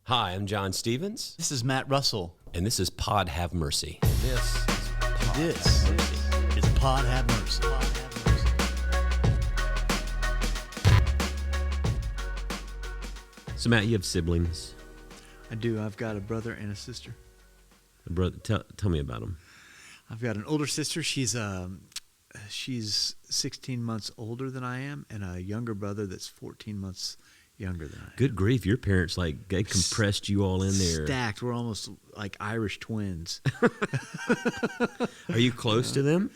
Hi, I'm John Stevens. This is Matt Russell. And this is Pod Have Mercy. This is Pod Have Mercy. So, Matt, you have siblings. I do. I've got a brother and a sister. Brother, tell me about them. I've got an older sister. She's 16 months older than I am, and a younger brother that's 14 months younger than I am. Good grief, your parents, they compressed you all in there. Stacked. We're almost like Irish twins. Are you close to them?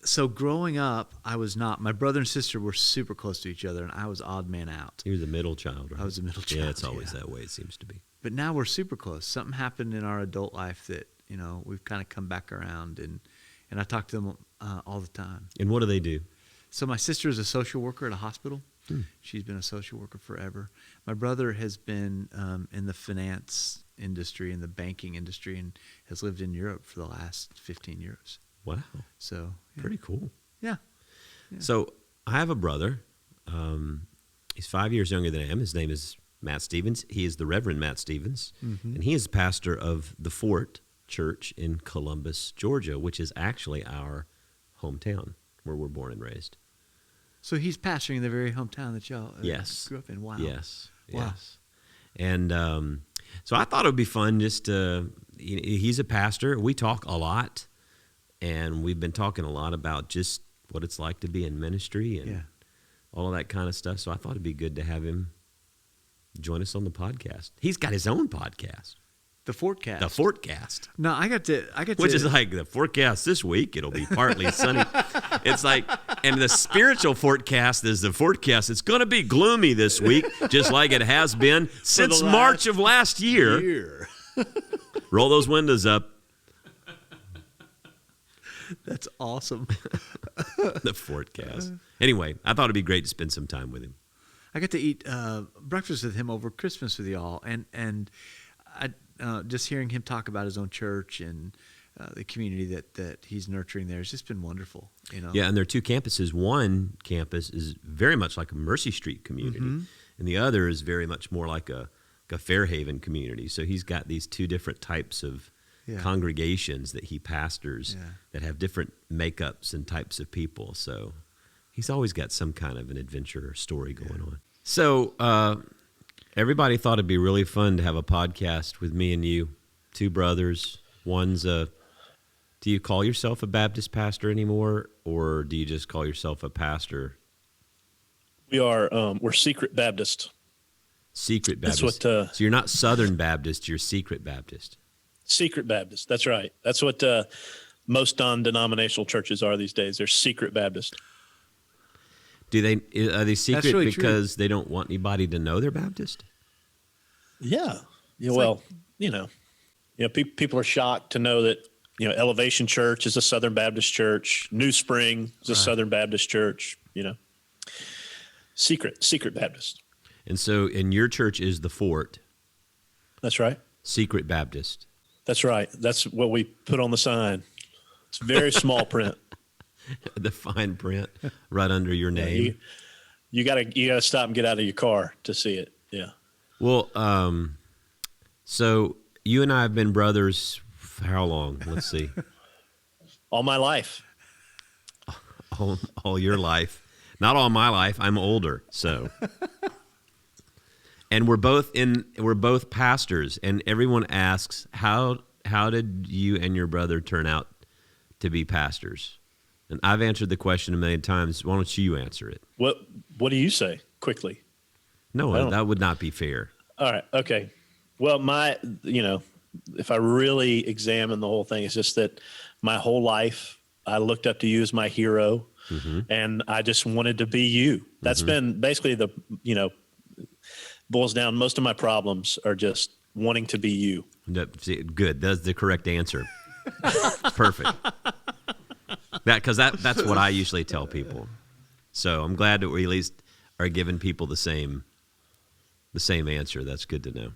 So growing up, I was not. My brother and sister were super close to each other, and I was odd man out. You were the middle child, right? I was the middle child. Yeah, it's always that way, it seems to be. But now we're super close. Something happened in our adult life that, we've kind of come back around, and I talk to them all the time. And what do they do? So my sister is a social worker at a hospital. She's been a social worker forever. My brother has been in the finance industry, in the banking industry, and has lived in Europe for the last 15 years. Wow. So yeah. Pretty cool. Yeah. So I have a brother. He's 5 years younger than I am. His name is Matt Stevens. He is the Reverend Matt Stevens, and he is pastor of the Fort Church in Columbus, Georgia, which is actually our hometown where we're born and raised. So he's pastoring in the very hometown that y'all yes. grew up in. Wow. Yes. Wow. Yes. And so I thought it would be fun just to, he's a pastor. We talk a lot, and we've been talking a lot about just what it's like to be in ministry and all of that kind of stuff. So I thought it'd be good to have him join us on the podcast. He's got his own podcast. The Fortcast. The Fortcast. No, I got to. Which is like the forecast this week. It'll be partly sunny. It's like, and the spiritual forecast is the forecast. It's going to be gloomy this week, just like it has been since March of last year. Roll those windows up. That's awesome. The Fortcast. Anyway, I thought it'd be great to spend some time with him. I got to eat breakfast with him over Christmas with y'all, and I just hearing him talk about his own church and the community that he's nurturing there has just been wonderful. Yeah, and there are two campuses. One campus is very much like a Mercy Street community, and the other is very much more like a Fairhaven community. So he's got these two different types of congregations that he pastors that have different makeups and types of people. So he's always got some kind of an adventure story going on. So everybody thought it'd be really fun to have a podcast with me and you, two brothers. One's do you call yourself a Baptist pastor anymore, or do you just call yourself a pastor? We are, we're Secret Baptist. Secret Baptist. That's what, so you're not Southern Baptist, you're Secret Baptist. Secret Baptist, that's right. That's what most non-denominational churches are these days. They're Secret Baptist. Are they secret really because they don't want anybody to know they're Baptist? Yeah. Well, people are shocked to know that, Elevation Church is a Southern Baptist church. New Spring is a Southern Baptist church, Secret Baptist. And so, and your church is the Fort. That's right. Secret Baptist. That's right. That's what we put on the sign. It's very small print. The fine print right under your name. You gotta stop and get out of your car to see it. Yeah. Well, so you and I have been brothers for how long? Let's see. All my life. All your life. Not all my life. I'm older, so. And we're both pastors, and everyone asks, how did you and your brother turn out to be pastors? And I've answered the question a million times. Why don't you answer it? What do you say quickly? No, that would not be fair. All right. Okay. Well, if I really examine the whole thing, it's just that my whole life I looked up to you as my hero, and I just wanted to be you. That's been basically boils down. Most of my problems are just wanting to be you. Good. That's the correct answer. Perfect. That's what I usually tell people. So I'm glad that we at least are giving people the same answer. That's good to know.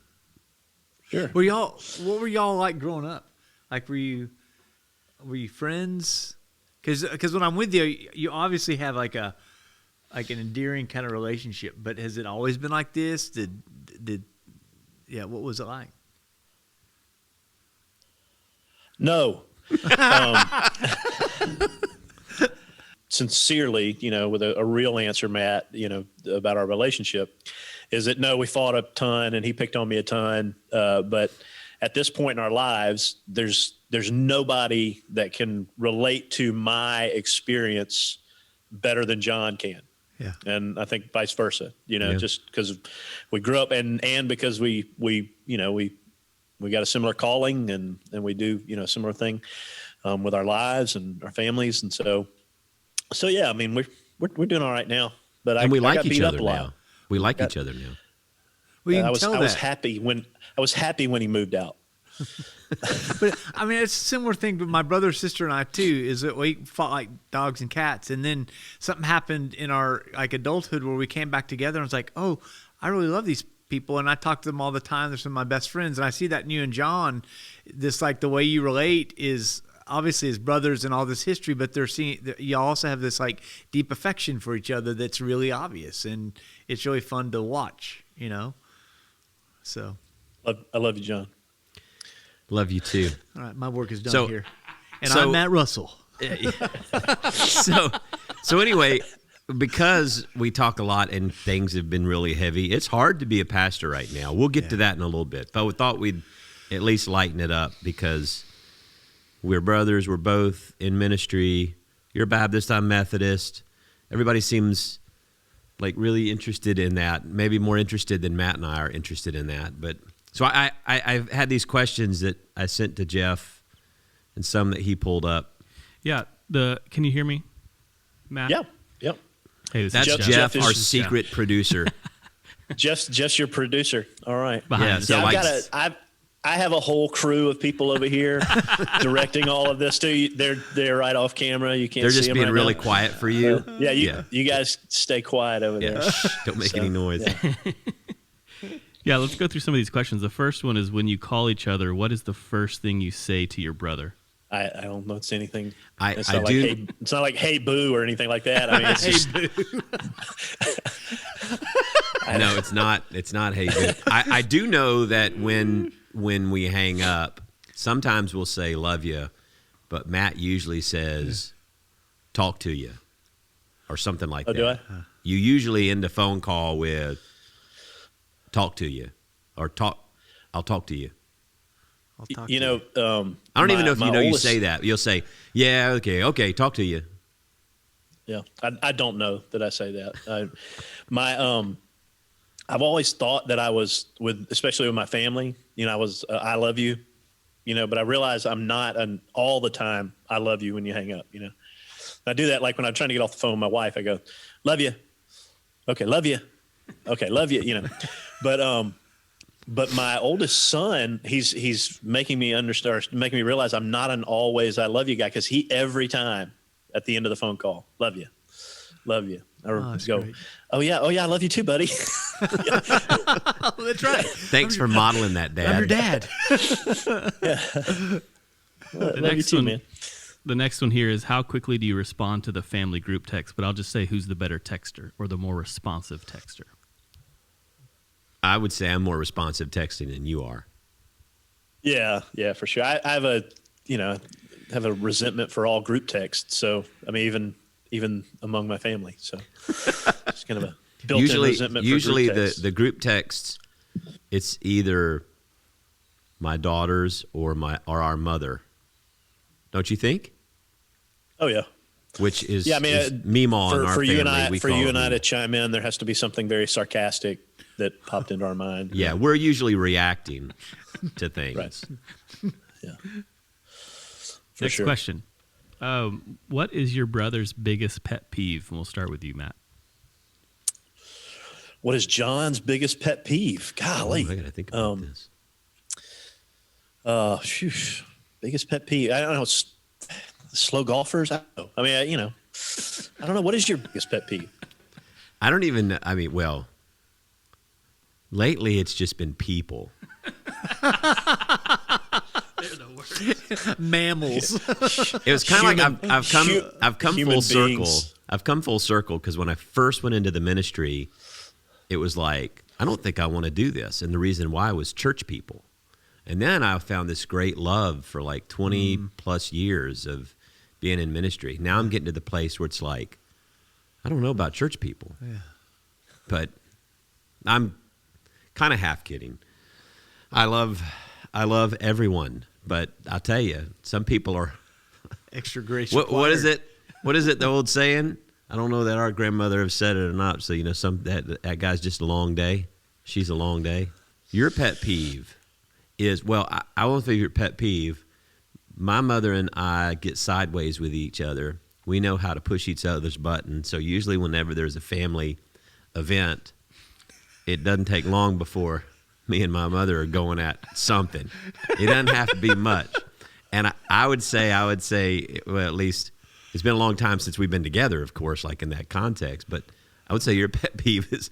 Sure. What were y'all like growing up? Like, were you friends? Because when I'm with you, you obviously have like an endearing kind of relationship. But has it always been like this? Did Yeah, what was it like? No. Sincerely, with a real answer, Matt, about our relationship, is that no, we fought a ton and he picked on me a ton. But at this point in our lives, there's nobody that can relate to my experience better than John can. Yeah. And I think vice versa, Yeah. just because we grew up and because we got a similar calling and we do, a similar thing with our lives and our families. And so yeah, I mean, we're doing all right now, but we I like got each beat other up a lot. now. We like each other now. Well, you can I tell was that. happy when he moved out. But I mean, it's a similar thing with my brother, sister, and I too. Is that we fought like dogs and cats, and then something happened in our like adulthood where we came back together, and it's like, oh, I really love these people, and I talk to them all the time. They're some of my best friends, and I see that in you and John. This like the way you relate is obviously as brothers and all this history, but they're seeing you also have this like deep affection for each other that's really obvious, and it's really fun to watch. So I love you, John. Love you too. all right, my work is done So- here, and so- I'm Matt Russell. So anyway, because we talk a lot and things have been really heavy, it's hard to be a pastor right now. We'll get to that in a little bit, but we thought we'd at least lighten it up because we're brothers. We're both in ministry. You're Baptist, I'm Methodist. Everybody seems like really interested in that, maybe more interested than Matt and I are interested in that. But so I've had these questions that I sent to Jeff and some that he pulled up. Yeah. Can you hear me, Matt? Yeah. Yep. Hey, this That's is Jeff, Jeff our is- secret producer. Just your producer. All right. Behind Yeah, the so scenes. like- I have a whole crew of people over here directing all of this too. They're right off camera. You can't They're see just them being right really now. quiet for you. You guys stay quiet over Yeah. there. Shh, don't make So, any noise. yeah. Yeah, let's go through some of these questions. The first one is when you call each other, what is the first thing you say to your brother? I don't know. It's anything. It's I not like, do. hey, it's not like hey boo or anything like that. I mean, it's just No, it's not. It's not. Hey, dude. I do know that when we hang up, sometimes we'll say "love you," but Matt usually says "talk to you" or something like that. do I? You usually end the phone call with "talk to you" or "talk." I'll talk to you. I'll talk you to know. I don't even know if you know you oldest- say that. You'll say, "Yeah, okay, talk to you." Yeah, I don't know that I say that. I've always thought that I was especially with my family. I was I love you, but I realize I'm not an all the time. I love you when you hang up. I do that like when I'm trying to get off the phone with my wife. I go, love you, okay, love you, okay, love you. But my oldest son, he's making me understand, making me realize I'm not an always I love you guy because he every time at the end of the phone call, love you. Or that's go, great. oh yeah, I love you too, buddy. Oh, that's right. Thanks for modeling that, Dad. I'm your dad. The Love you next too, one, man. the next one here is how quickly do you respond to the family group text? But I'll just say who's the better texter or the more responsive texter. I would say I'm more responsive texting than you are. Yeah, for sure. I have a resentment for all group texts. So I mean, even among my family. So it's kind of a built-in resentment. Usually for group texts. the group texts, it's either my daughters or our mother. Don't you think? Oh yeah. Which is Yeah, I mean, is Meemaw in our for family. you and I, we for call you it and I Meemaw. to chime in, there has to be something very sarcastic that popped into our mind. Yeah, we're usually reacting to things. Right. Yeah. For Next sure. question. What is your brother's biggest pet peeve? And we'll start with you, Matt. What is John's biggest pet peeve? Oh, Golly. I gotta think about this. Phew. Biggest pet peeve. I don't know. Slow golfers. I don't know. I mean, I don't know. What is your biggest pet peeve? I don't even. I mean, well, lately it's just been people. Mammals. It was kind of like I've come human full circle. beings. I've come full circle because when I first went into the ministry, it was like I don't think I want to do this. And the reason why was church people. And then I found this great love for like 20 plus years of being in ministry. Now I'm getting to the place where it's like, I don't know about church people. Yeah. But I'm kind of half kidding. I love everyone, but I'll tell you, some people are Extra grace. what is it? What is it? The old saying? I don't know that our grandmother have said it or not. So that guy's just a long day. She's a long day. Your pet peeve is I won't say your pet peeve. My mother and I get sideways with each other. We know how to push each other's buttons. So usually, whenever there's a family event, it doesn't take long before me and my mother are going at something. It doesn't have to be much. And I would say, well, at least it's been a long time since we've been together, of course, like in that context. But I would say your pet peeve is,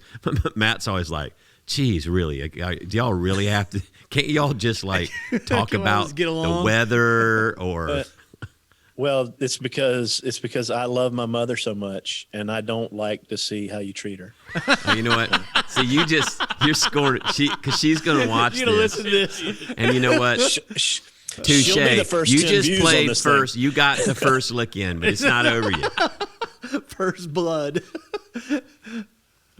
Matt's always like, geez, really? Do y'all really have to? Can't y'all just like talk about the weather or? Well, it's because I love my mother so much, and I don't like to see how you treat her. You know what? See, you're scoring because she's gonna watch You're gonna this. listen to this. And you know what? Touche. She'll be the first You 10 just views played on this first. thing. You got the first lick in, but it's not over yet. First blood.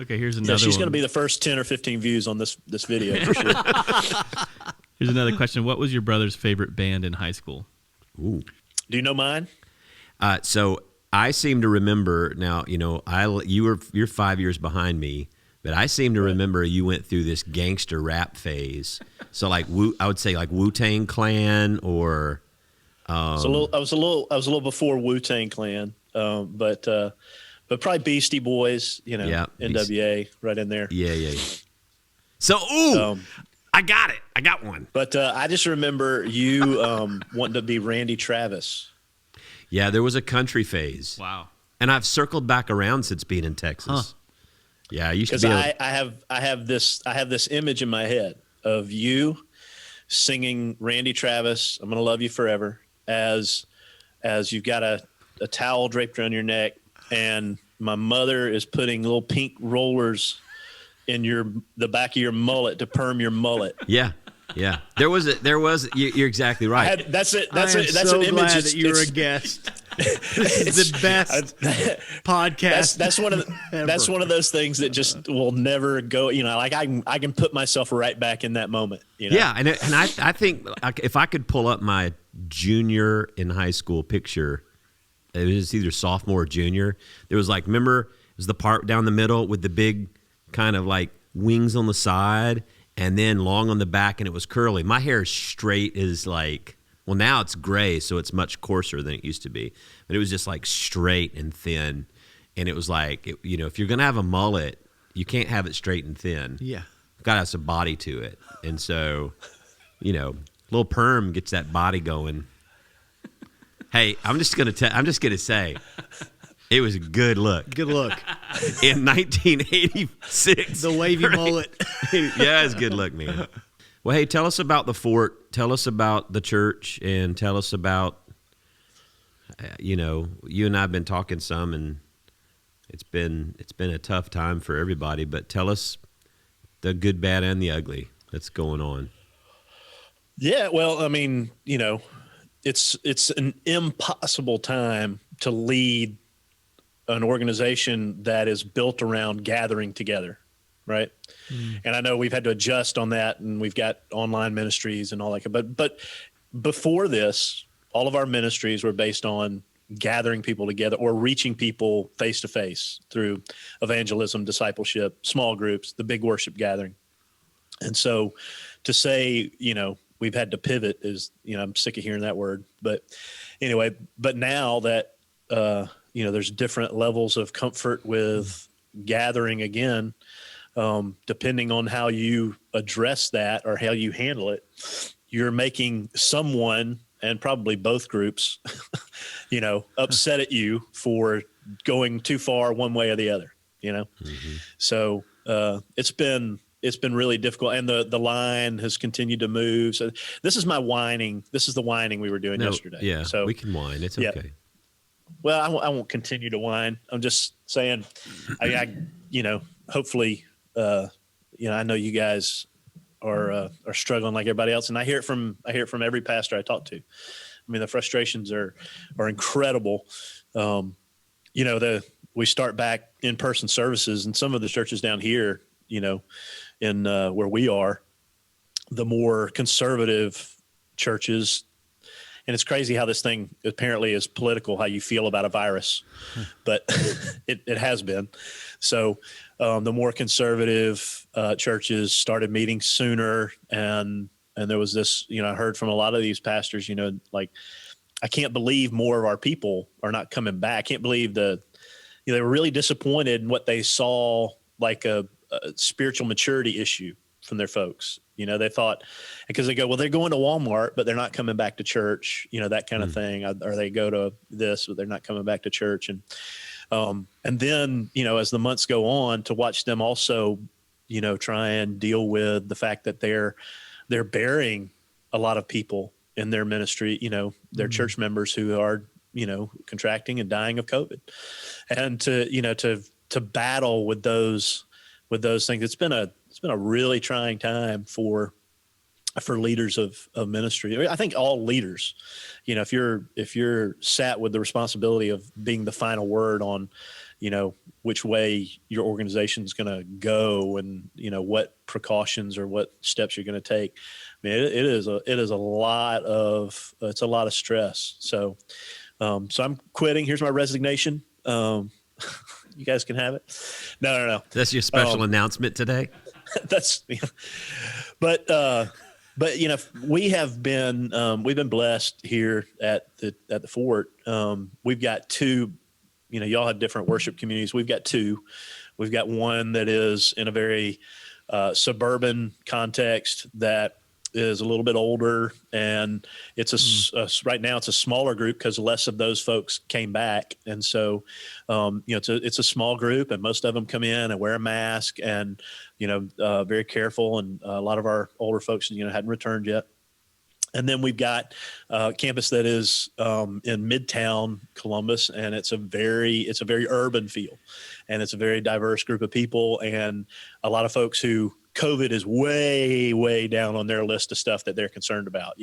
Okay, here's another Yeah, she's one. going to be the first 10 or 15 views on this video for sure. Here's another question. What was your brother's favorite band in high school? Ooh. Do you know mine? So I seem to remember now. You know, you're 5 years behind me, but I seem to remember you went through this gangster rap phase. So like I would say like Wu-Tang Clan or. I was a little before Wu-Tang Clan, but probably Beastie Boys. You know, Yeah, NWA right in there. Yeah. So I got it. I got one. But I just remember you wanting to be Randy Travis. Yeah, there was a country phase. Wow. And I've circled back around since being in Texas. Huh. Yeah, I used to Because be. I have this image in my head of you singing Randy Travis, "I'm Gonna Love You Forever," as you've got a towel draped around your neck, and my mother is putting little pink rollers in the back of your mullet to perm your mullet. Yeah. There was. You're exactly right. That's it. That's an image. Glad that you're a guest. This is the best podcast. That's one of those things that just will never go. You know, like I can put myself right back in that moment. You know? Yeah, and I think if I could pull up my junior in high school picture, it was either sophomore or junior. There was like, remember, it was the part down the middle with the big kind of like wings on the side and then long on the back, and it was curly. My hair is straight as like, well, now it's gray, so it's much coarser than it used to be. But it was just like straight and thin, and it was like, you know, if you're gonna have a mullet, you can't have it straight and thin. Yeah. Got to have some body to it, and so, you know, little perm gets that body going. Hey, I'm just gonna say, it was a good look. Good look. In 1986. The wavy mullet. Yeah, it's a good look, man. Well, hey, tell us about the fort. Tell us about the church, and tell us about, you know, you and I have been talking some, and it's been a tough time for everybody. But tell us the good, bad, and the ugly that's going on. Yeah, well, I mean, you know, it's an impossible time to lead an organization that is built around gathering together, right? And I know we've had to adjust on that, and we've got online ministries and all that. But before this, all of our ministries were based on gathering people together or reaching people face to face through evangelism, discipleship, small groups, the big worship gathering. And so to say, you know, we've had to pivot is, you know, I'm sick of hearing that word. But anyway, but now that, you know, there's different levels of comfort with gathering again, depending on how you address that or how you handle it, you're making someone, and probably both groups, you know, upset at you for going too far one way or the other, you know? Mm-hmm. So it's been really difficult, and the line has continued to move. So this is my whining. This is the whining we were doing yesterday. Yeah, so we can whine. It's yeah. okay. Well, I won't continue to whine. I'm just saying, I you know, hopefully I know you guys are struggling like everybody else, and I hear it from every pastor I talk to. I mean, the frustrations are incredible. We start back in-person services, and some of the churches down here, in where we are, the more conservative churches, and it's crazy how this thing apparently is political, how you feel about a virus, but it has been. So the more conservative churches started meeting sooner, and there was this, I heard from a lot of these pastors, like, I can't believe more of our people are not coming back. I can't believe they were really disappointed in what they saw, like a spiritual maturity issue from their folks. They thought, because they go, well, they're going to Walmart, but they're not coming back to church, that kind of thing. Or they go to this, but they're not coming back to church. And then, as the months go on, to watch them also, try and deal with the fact that they're burying a lot of people in their ministry, their church members who are, contracting and dying of COVID, and to battle with those things. It's been a really trying time for leaders of ministry. I mean, I think all leaders, if you're sat with the responsibility of being the final word on, which way your organization is going to go, and what precautions or what steps you're going to take. I mean, it is a lot of stress. So I'm quitting. Here's my resignation. You guys can have it. No. That's your special announcement today. But we have been we've been blessed here at the Fort. We've got two. Y'all have different worship communities. We've got two. We've got one that is in a very suburban context that is a little bit older, and it's right now it's a smaller group because less of those folks came back, and so it's a small group, and most of them come in and wear a mask, and very careful, and a lot of our older folks hadn't returned yet. And then we've got a campus that is in Midtown Columbus, and it's a very urban feel, and it's a very diverse group of people, and a lot of folks who COVID is way, way down on their list of stuff that they're concerned about.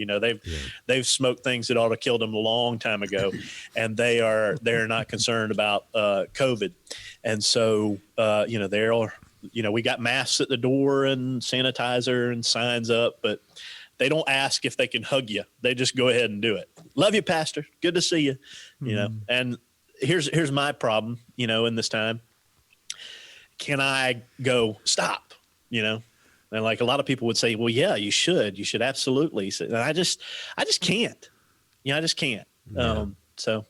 They've smoked things that ought to kill them a long time ago, and they're not concerned about COVID. And so we got masks at the door and sanitizer and signs up, but they don't ask if they can hug you. They just go ahead and do it. Love you, Pastor. Good to see you. And here's my problem, in this time. Can I go stop? And like a lot of people would say, well, yeah, you should absolutely. And I just can't, I just can't. Yeah. So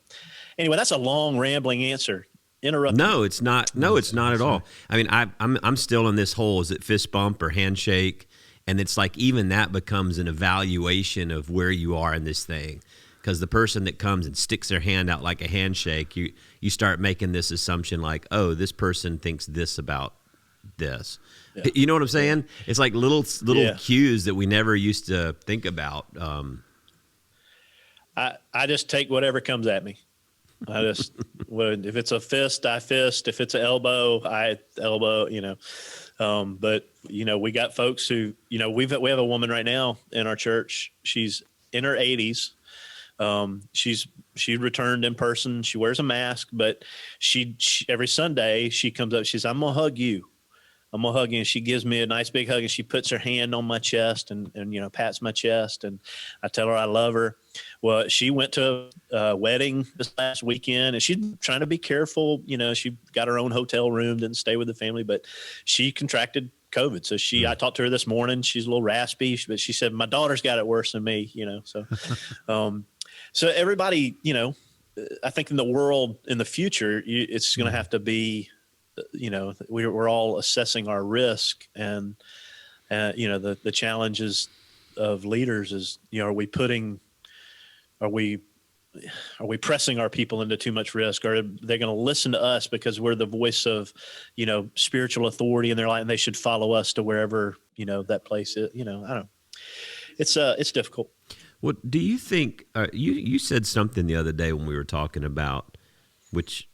anyway, that's a long rambling answer. Interrupt. No, it's not. No, it's not at all. I mean, I'm still in this whole, is it fist bump or handshake? And it's like, even that becomes an evaluation of where you are in this thing. Because the person that comes and sticks their hand out like a handshake, you start making this assumption like, oh, this person thinks this about this. Yeah. You know what I'm saying? It's like little cues that we never used to think about. I just take whatever comes at me. If it's a fist, I fist. If it's an elbow, I elbow. But we got folks who we have a woman right now in our church. She's in her 80s. She returned in person. She wears a mask, but she every Sunday she comes up. She says, "I'm gonna hug you. I'm gonna hug you." And she gives me a nice big hug, and she puts her hand on my chest and pats my chest, and I tell her I love her. Well, she went to a wedding this last weekend, and she's trying to be careful. She got her own hotel room, didn't stay with the family, but she contracted COVID. So I talked to her this morning. She's a little raspy, but she said, my daughter's got it worse than me, so, so everybody, I think in the world in the future, it's going to have to be, we're all assessing our risk, and, the challenges of leaders is, are we pressing our people into too much risk? Or are they going to listen to us because we're the voice of, spiritual authority in their life, and they should follow us to wherever, that place is, I don't know. It's difficult. Well, do you think, you said something the other day when we were talking about, which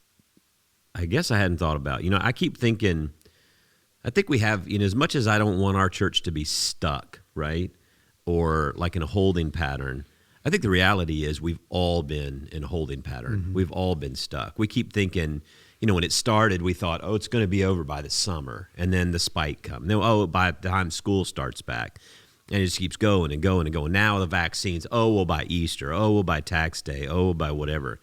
I guess I hadn't thought about, I keep thinking, I think we have, as much as I don't want our church to be stuck, right, or like in a holding pattern, I think the reality is we've all been in a holding pattern. Mm-hmm. We've all been stuck. We keep thinking, when it started, we thought, oh, it's going to be over by the summer, and then the spike comes. Then, by the time school starts back, and it just keeps going and going and going. Now the vaccines, by Easter, by tax day, by whatever.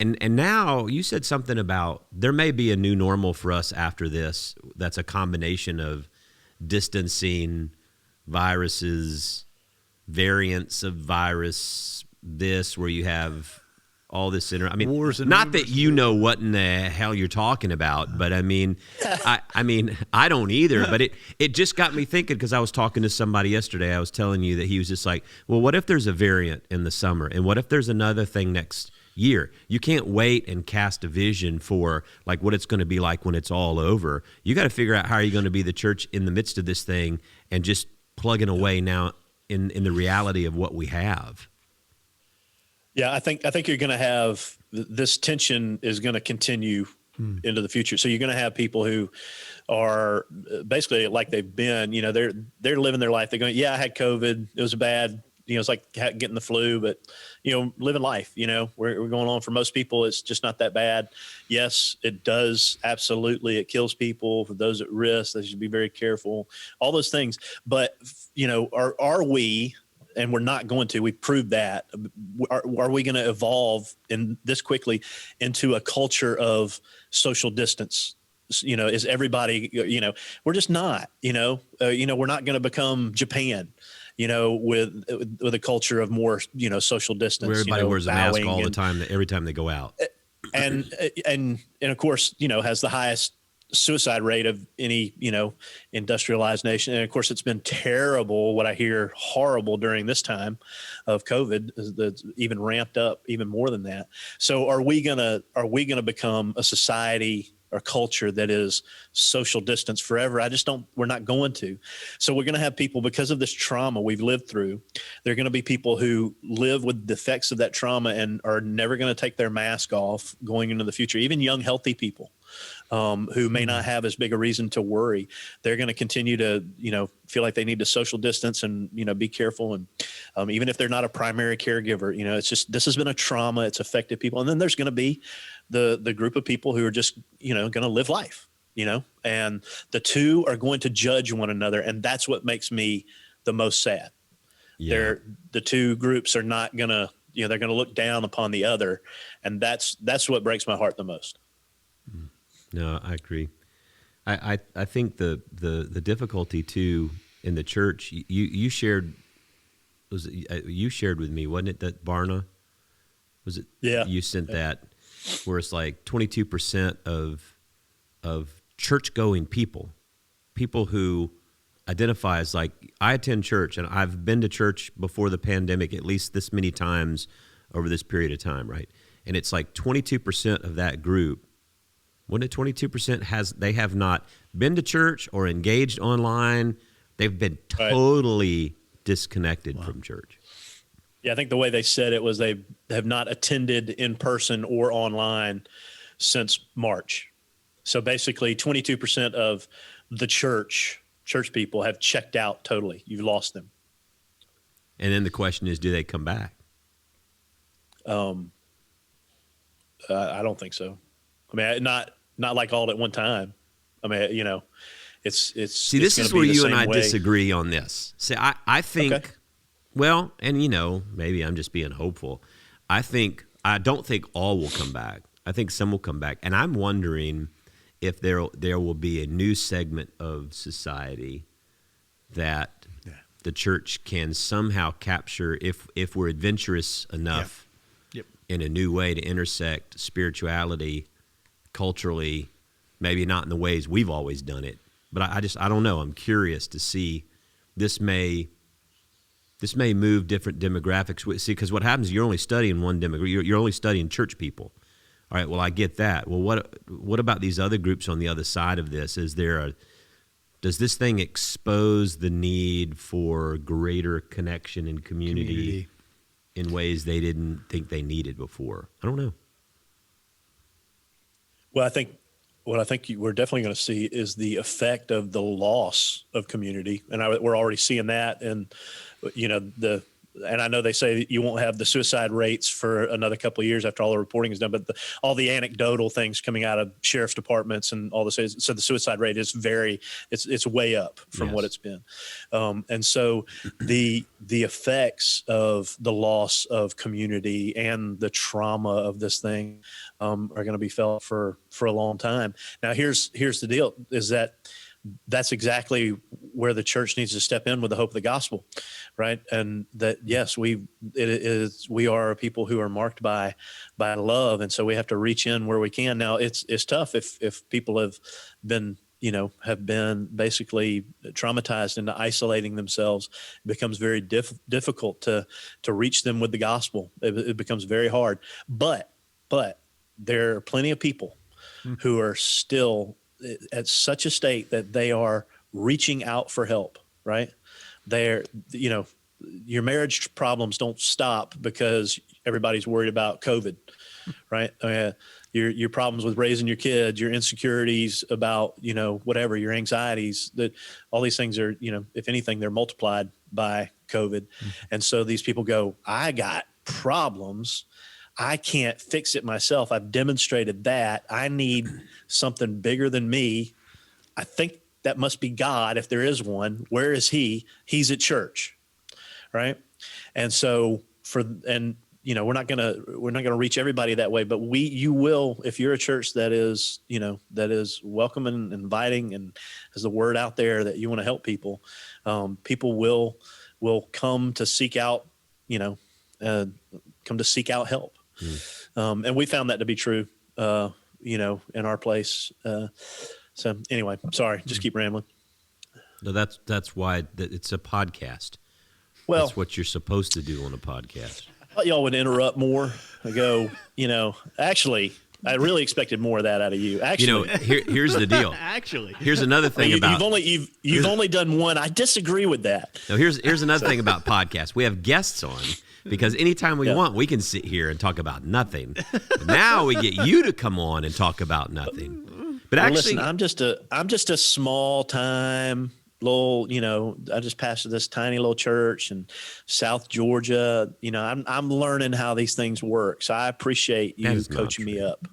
And now you said something about there may be a new normal for us after this that's a combination of distancing, viruses, variants of virus, this where you have all this wars and not that you know what in the hell you're talking about, but I don't either. But it just got me thinking, because I was talking to somebody yesterday. I was telling you that he was just like, well, what if there's a variant in the summer, and what if there's another thing next year? You can't wait and cast a vision for like what it's going to be like when it's all over. You got to figure out how you're going to be the church in the midst of this thing, and just plugging away now in the reality of what we have. Yeah, I think you're going to have this tension is going to continue into the future. So you're going to have people who are basically like they've been, they're living their life. They're going, yeah, I had COVID. It was bad. It's like getting the flu, but living life. We're going on. For most people, it's just not that bad. Yes, it does. Absolutely, it kills people. For those at risk, they should be very careful. All those things. But are we? And we're not going to. We've proved that. Are we going to evolve in this quickly into a culture of social distance? Is everybody? We're just not. We're not going to become Japan. With a culture of more social distance. Where everybody wears a mask all the time, every time they go out. And of course, has the highest suicide rate of any, industrialized nation. And of course, it's been terrible. What I hear horrible during this time of COVID is that's even ramped up even more than that. So are we gonna become a society or culture that is social distance forever? We're not going to. So we're going to have people, because of this trauma we've lived through, there are going to be people who live with the effects of that trauma and are never going to take their mask off going into the future. Even young, healthy people who may not have as big a reason to worry. They're going to continue to, feel like they need to social distance and, be careful. And even if they're not a primary caregiver, it's just, this has been a trauma. It's affected people. And then there's going to be the group of people who are just, going to live life, and the two are going to judge one another. And that's what makes me the most sad. Yeah. The two groups are not going to, they're going to look down upon the other. And that's what breaks my heart the most. No, I agree. I think the difficulty too in the church, you shared with me, wasn't it, that Barna? Was it? Yeah. You sent that, where it's like 22% of church-going people who identify as like, I attend church, and I've been to church before the pandemic at least this many times over this period of time, right? And it's like 22% of that group, when it 22% they have not been to church or engaged online. They've been totally disconnected from church. Yeah, I think the way they said it was they have not attended in person or online since March. So basically 22% of the church people have checked out totally. You've lost them. And then the question is, do they come back? I don't think so. I mean, not like all at one time. I mean, it's See, this is where you and I disagree on this. See, I think, well, and maybe I'm just being hopeful. I don't think all will come back. I think some will come back. And I'm wondering if there will be a new segment of society that the church can somehow capture if we're adventurous enough in a new way to intersect spirituality, culturally, maybe not in the ways we've always done it. But I don't know. I'm curious to see this may move different demographics. See, because what happens is you're only studying one demographic. You're only studying church people. All right, well, I get that. Well, what about these other groups on the other side of this? Does this thing expose the need for greater connection and community in ways they didn't think they needed before? I don't know. Well, I think what I think we're definitely going to see is the effect of the loss of community, and we're already seeing that. And and I know they say you won't have the suicide rates for another couple of years after all the reporting is done, but all the anecdotal things coming out of sheriff's departments and all this, so the suicide rate is it's way up from what it's been. And so the effects of the loss of community and the trauma of this thing are going to be felt for a long time. Now, here's the deal: is that's exactly where the church needs to step in with the hope of the gospel, right? And that, yes, we are a people who are marked by love, and so we have to reach in where we can. Now, it's tough if people have been basically traumatized into isolating themselves. It becomes very difficult to reach them with the gospel. It becomes very hard. But there are plenty of people who are still at such a state that they are reaching out for help, right? Your marriage problems don't stop because everybody's worried about COVID, right? Your problems with raising your kids, your insecurities about, whatever, your anxieties, that all these things are, if anything, they're multiplied by COVID. Mm-hmm. And so these people go, I got problems. I can't fix it myself. I've demonstrated that. I need something bigger than me. I think that must be God, if there is one. Where is he? He's at church, right? And so we're not gonna reach everybody that way, but you will, if you're a church that is welcoming and inviting and has the word out there that you want to help people. People will come to seek out, help. And we found that to be true, in our place. So anyway, sorry, just keep rambling. No, that's why it's a podcast. Well, that's what you're supposed to do on a podcast. I thought y'all would interrupt more. I go, actually, I really expected more of that out of you. Actually, here's the deal. Actually, here's another thing about you've only done one. I disagree with that. No, here's another thing about podcasts. We have guests on. Because anytime we want, we can sit here and talk about nothing. Now we get you to come on and talk about nothing. But actually, listen, I'm just a small time little, I just pastored this tiny little church in South Georgia. I'm learning how these things work. So I appreciate you coaching me up.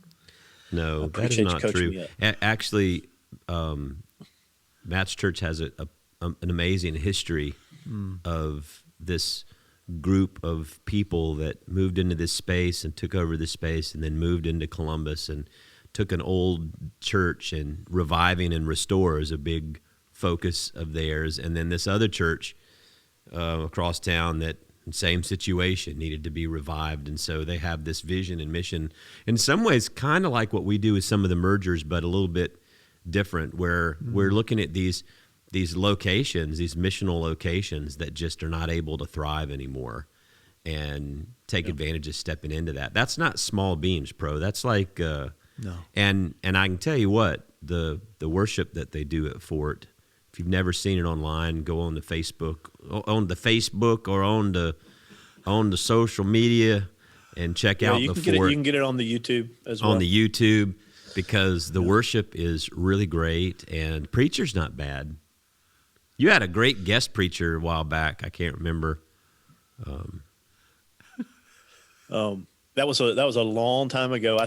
No, that is not true. Actually, Matt's church has an amazing history of this group of people that moved into this space and took over this space and then moved into Columbus and took an old church, and reviving and restore is a big focus of theirs. And then this other church across town, that same situation, needed to be revived. And so they have this vision and mission, in some ways kind of like what we do with some of the mergers, but a little bit different, where we're looking at these locations, these missional locations that just are not able to thrive anymore, and take advantage of stepping into that. That's not small beans, Pro. That's like no. And I can tell you what, the worship that they do at Fort, if you've never seen it online, go on the Facebook or on the social media and check out the Fort. You can get it on the YouTube as well. On the YouTube, because the worship is really great and preacher's not bad. You had a great guest preacher a while back. I can't remember. That was a long time ago.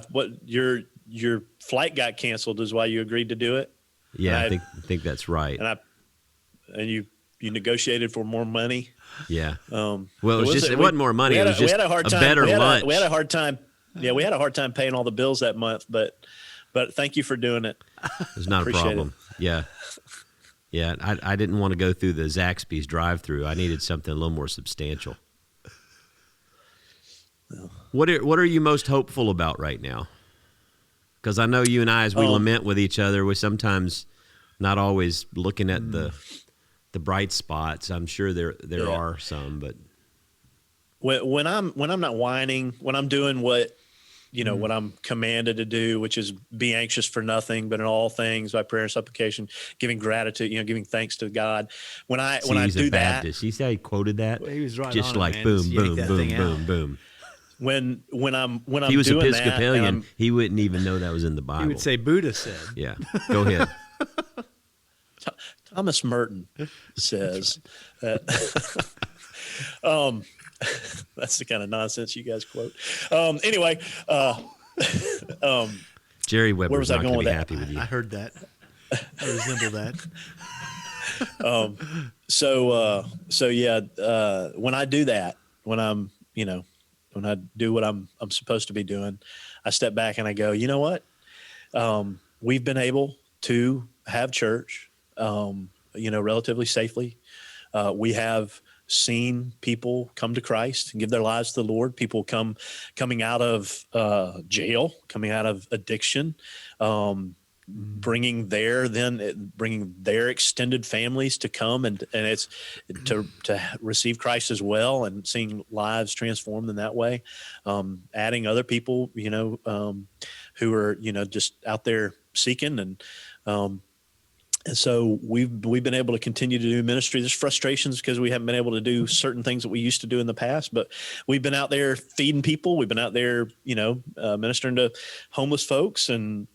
Your flight got canceled is why you agreed to do it. Yeah, I think that's right. And you negotiated for more money. Yeah. Well, it wasn't more money. It was just a better lunch. We had a hard time. Yeah, we had a hard time paying all the bills that month. But thank you for doing it. It's not a problem. Yeah. Yeah, I didn't want to go through the Zaxby's drive-through. I needed something a little more substantial. What are you most hopeful about right now? Because I know you and I, as we lament with each other, we're sometimes not always looking at the bright spots. I'm sure there are some, but when I'm not whining, when I'm doing what what I'm commanded to do, which is be anxious for nothing, but in all things by prayer and supplication, giving gratitude, giving thanks to God. When I do that, you see how he quoted that? Well, he was right just on like it, boom, boom, boom, boom, boom. If he was doing Episcopalian, he wouldn't even know that was in the Bible. He would say Buddha said. Yeah, go ahead. Thomas Merton says that. That's the kind of nonsense you guys quote. Anyway, Jerry Weber's where was I not going going to with be that? happy with you. I heard that. I resemble that. So yeah, when I do that, when I do what I'm supposed to be doing, I step back and I go, you know what? We've been able to have church, relatively safely. We have seen people come to Christ and give their lives to the Lord. People coming out of jail, coming out of addiction, bringing their extended families to come and it's to receive Christ as well, and seeing lives transformed in that way. Adding other people, who are just out there seeking, and so we've been able to continue to do ministry. There's frustrations because we haven't been able to do certain things that we used to do in the past, but we've been out there feeding people. We've been out there, ministering to homeless folks, and,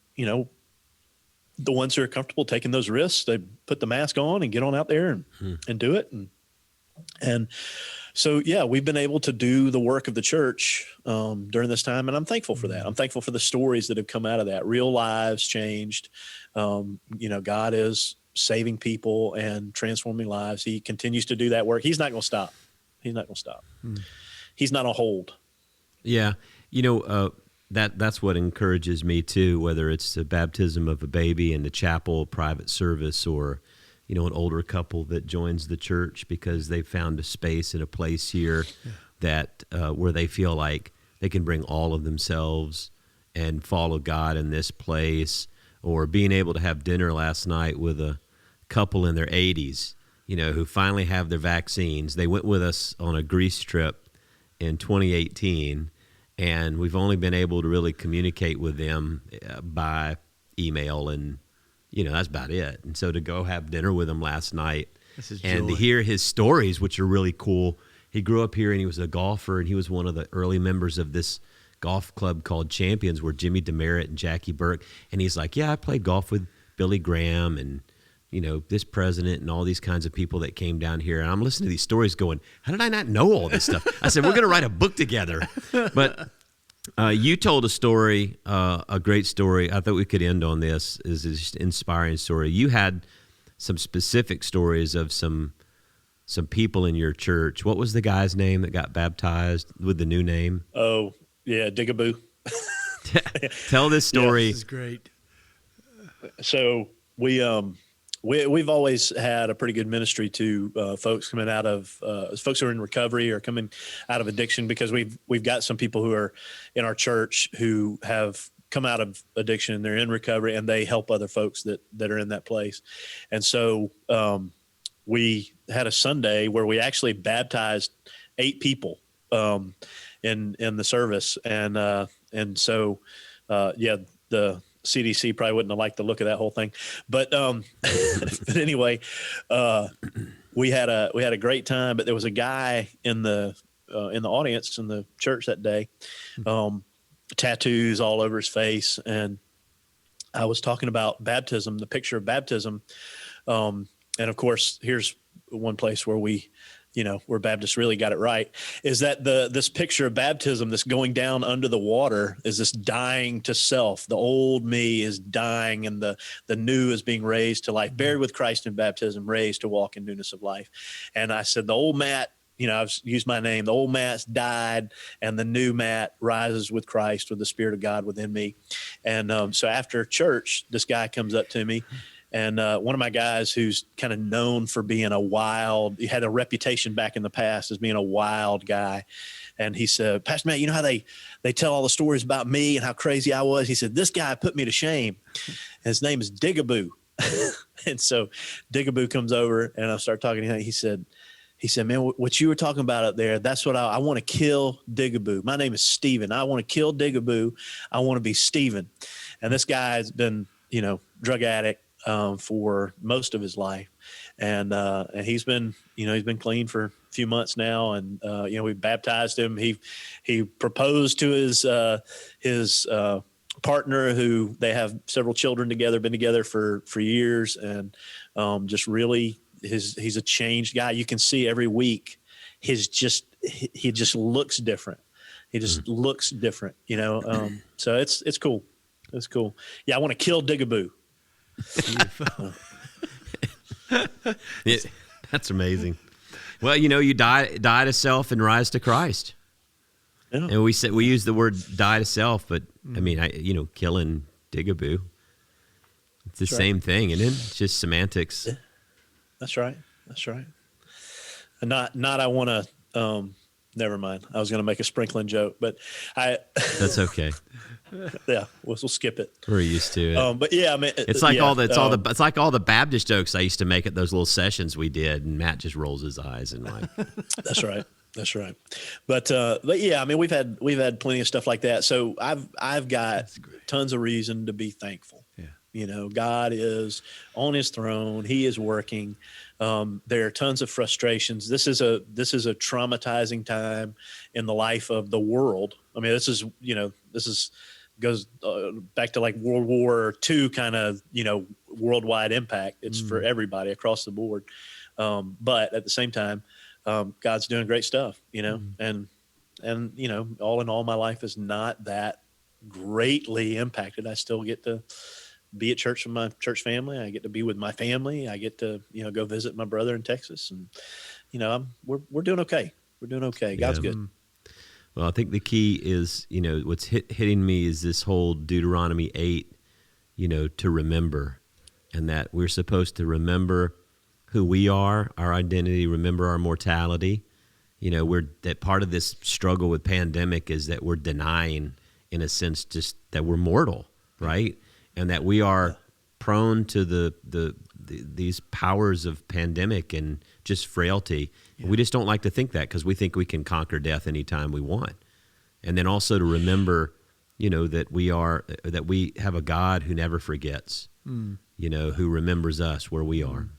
the ones who are comfortable taking those risks, they put the mask on and get on out there and do it. And so, yeah, we've been able to do the work of the church during this time, and I'm thankful for that. I'm thankful for the stories that have come out of that. Real lives changed. God is saving people and transforming lives. He continues to do that work. He's not going to stop. He's not going to stop. He's not on hold. Yeah. That's what encourages me too, whether it's the baptism of a baby in the chapel private service, or an older couple that joins the church because they've found a space and a place here that where they feel like they can bring all of themselves and follow God in this place. Or being able to have dinner last night with a couple in their 80s, who finally have their vaccines. They went with us on a Greece trip in 2018, and we've only been able to really communicate with them by email, and that's about it. And so to go have dinner with him last night and to hear his stories, which are really cool. He grew up here and he was a golfer, and he was one of the early members of this golf club called Champions, where Jimmy Demerit and Jackie Burke, and he's like, yeah, I played golf with Billy Graham and this president and all these kinds of people that came down here. And I'm listening to these stories going, how did I not know all this stuff? I said, we're going to write a book together. But you told a story, a great story. I thought we could end on this. Is just an inspiring story. You had some specific stories of some people in your church. What was the guy's name that got baptized with the new name? Oh, yeah, Digaboo. Tell this story. Yeah, this is great. So we've always had a pretty good ministry to folks coming out of folks who are in recovery or coming out of addiction, because we've got some people who are in our church who have come out of addiction and they're in recovery, and they help other folks that are in that place. And so we had a Sunday where we actually baptized 8 people in the service, and so the CDC probably wouldn't have liked the look of that whole thing, but but anyway, we had a great time. But there was a guy in the audience in the church that day, tattoos all over his face, and I was talking about baptism, the picture of baptism, and of course, here's one place where where Baptists really got it right, is that this picture of baptism, this going down under the water, is this dying to self. The old me is dying, and the new is being raised to life, buried with Christ in baptism, raised to walk in newness of life. And I said, the old Matt, I've used my name, the old Matt's died, and the new Matt rises with Christ, with the Spirit of God within me. And so after church, this guy comes up to me. And one of my guys who's kind of known for being he had a reputation back in the past as being a wild guy. And he said, Pastor Matt, you know how they tell all the stories about me and how crazy I was? He said, this guy put me to shame. And his name is Digaboo. And so Digaboo comes over, and I start talking to him. He said, man, what you were talking about up there, that's what I want to kill Digaboo. My name is Stephen. I want to kill Digaboo. I want to be Stephen. And this guy has been, drug addict for most of his life. and he's been clean for a few months now, and we baptized him. He proposed to his partner, who they have several children together, been together for years, and just really he's a changed guy. You can see every week he just looks different. He just looks different, so it's cool. It's cool. Yeah, I want to kill Digaboo. Yeah, that's amazing. Well, you die to self and rise to Christ. Yeah. And we use the word die to self, but I mean, killing Digaboo, it's the same thing, isn't it? It's just semantics. Yeah. That's right. And not I want to. Never mind. I was going to make a sprinkling joke, but That's okay. Yeah, we'll skip it. We're used to it. But yeah, I mean, it's like it's like all the Baptist jokes I used to make at those little sessions we did, and Matt just rolls his eyes and like. That's right. But yeah, I mean, we've had plenty of stuff like that. So I've got tons of reason to be thankful. Yeah. God is on his throne. He is working. There are tons of frustrations. This is a traumatizing time in the life of the world. I mean, this goes back to like World War II kind of, worldwide impact. It's for everybody across the board. But at the same time, God's doing great stuff, and all in all, my life is not that greatly impacted. I still get to be at church with my church family. I get to be with my family. I get to, go visit my brother in Texas, and, we're doing okay. We're doing okay. God's good. Well, I think the key is, what's hitting me is this whole Deuteronomy 8, to remember, and that we're supposed to remember who we are, our identity, remember our mortality. That part of this struggle with pandemic is that we're denying, in a sense, just that we're mortal, right? And that we are prone to these powers of pandemic and just frailty. Yeah. We just don't like to think that, because we think we can conquer death anytime we want. And then also to remember, that we have a God who never forgets, who remembers us where we are.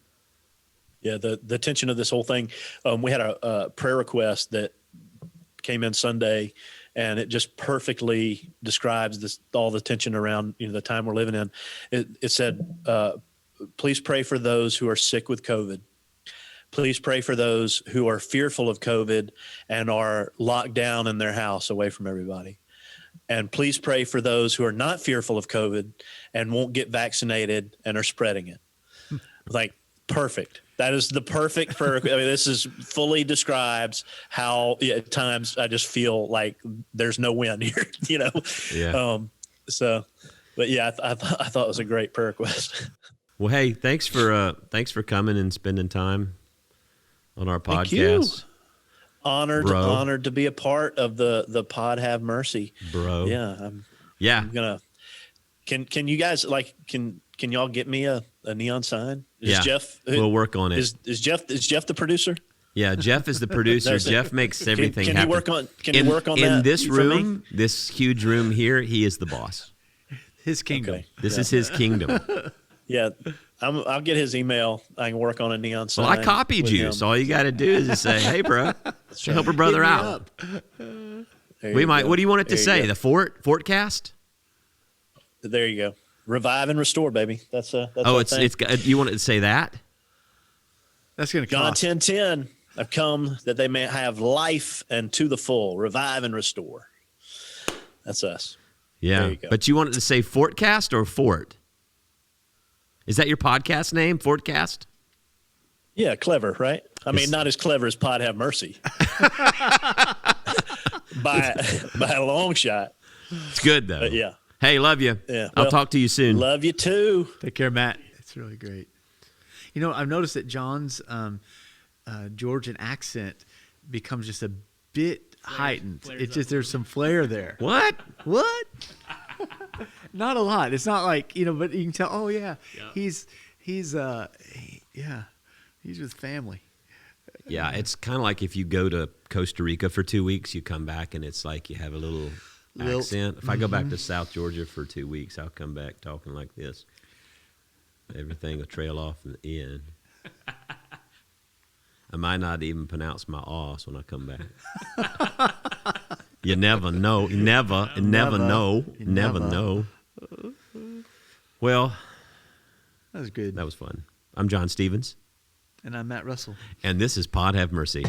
Yeah, the tension of this whole thing. We had a prayer request that came in Sunday, and it just perfectly describes all the tension around the time we're living in. It said, please pray for those who are sick with COVID. Please pray for those who are fearful of COVID and are locked down in their house away from everybody. And please pray for those who are not fearful of COVID and won't get vaccinated and are spreading it. Like, perfect. That is the perfect prayer. I mean, this is fully describes how at times I just feel like there's no win here, Yeah. But yeah, I thought it was a great prayer request. Well, hey, thanks for coming and spending time on our podcast. Thank you. Honored to be a part of the Pod Have Mercy, bro. Yeah, I'm gonna. Can you guys can y'all get me a neon sign? Jeff? We'll work on it. Is Jeff the producer? Yeah, Jeff is the producer. Jeff makes everything happen. Can he work on that? In this room, this huge room here, he is the boss. His kingdom. Okay. This is his kingdom. Yeah, I'll get his email. I can work on a neon sign. Well, I copied you, so all you got to do is just say, "Hey, bro, help a brother out." We might. Go. What do you want it to say? The Fortcast? There you go. Revive and restore, baby. That's it's. You want it to say that? That's going to John cost. 10:10. I've come that they may have life and to the full. Revive and restore. That's us. Yeah, there you go. But you want it to say Fortcast or Fort? Is that your podcast name, Fortcast? Yeah, clever, right? I mean, not as clever as Pod Have Mercy. by a long shot. It's good, though. But yeah. Hey, love you. Yeah. I'll talk to you soon. Love you, too. Take care, Matt. It's really great. I've noticed that John's Georgian accent becomes just a bit heightened. It's just there's some flair there. What? Not a lot. It's not like, but you can tell, oh yeah. He's with family. Yeah, it's kind of like if you go to Costa Rica for 2 weeks, you come back and it's like you have a little accent. If I go back to South Georgia for 2 weeks, I'll come back talking like this. Everything will trail off in the end. I might not even pronounce my R's when I come back. You never know. You never know. You Never never. know. Well, That was good. that was fun. I'm John Stevens, And I'm Matt Russell. and this is Pod Have Mercy.